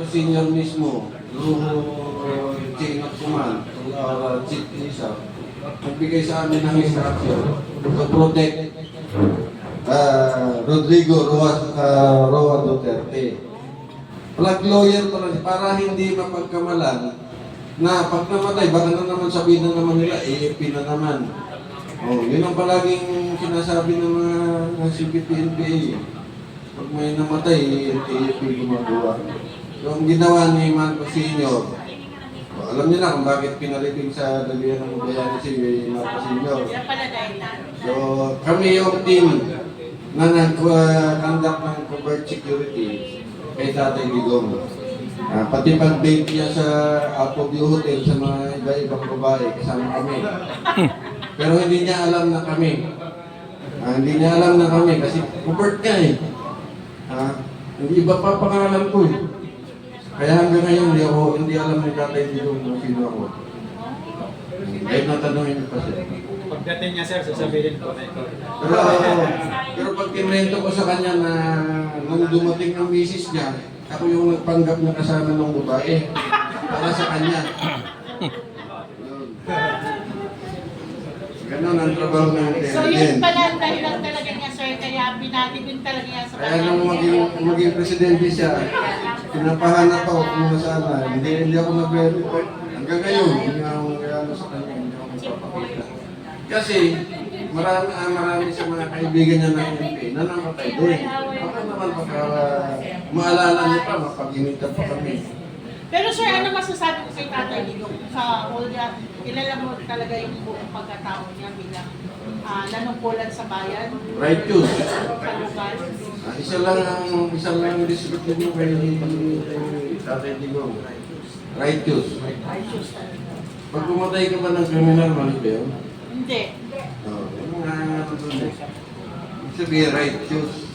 senior mismo, through chain of command, through our chief minister, nagbigay sa amin ng instruction to protect Rodrigo Roa Duterte. Flag lawyer pala para hindi mapagkamalan na pag namatay, baka na naman sabihin na naman nila, AFP na naman. Oh, yun ang palaging sinasabi ng mga CPP-NPA. Pag may namatay, AFP gumagawa. So, ang ginawa ni Marcos Sr., alam niyo na kung bakit pinalibing sa dalihan ng Bayani si Marcos Sr. So, kami yung team na nag-conduct ng covert security kay Tatay Digong. Pati pag-date niya sa Apple View Hotel sa mga iba-ibang babae, kasama kami. Pero hindi niya alam na kami. Hindi niya alam na kami kasi covert niya eh. Hindi iba pa pangalan ko eh. Kaya hanggang ngayon hindi alam ni Tatay Digong kung sino ako. Kahit natanongin pa siya. Pagdating niya sir, sasabihin ko na ito. Pero pag kinrento ko sa kanya na nung dumating ng misis niya, ako yung nagpanggap na kasama ng babae para sa kanya. Ganon ang trabaho ng intelligence. So yun pala ang dahilan talaga niya sir, kaya binatibin talaga niya sa Kaya nung maging presidente siya, pinapahanap ako kung nasaan. Hindi ako nag-verify. Hanggang ngayon, hindi ako nag-ano sa kanya, hindi ako magpapakita. Kasi marami sa mga kaibigan niya ng MP na namatay din. Baka naman baka maalala niyo pa, mapag-imitan pa kami. Pero sir, ano masasabi ko kay Tatay Digong sa whole niya, kilala mo talaga yung buong pagkatao niya bilang nanungkulan sa bayan? Righteous. Sa lugar? Isa lang ang description mo kay Tatay Digong. Righteous. Pag pumatay ka ba ng criminal, mali ba yun? Hindi. Yung mga ano doon eh. Ibig sabihin, righteous.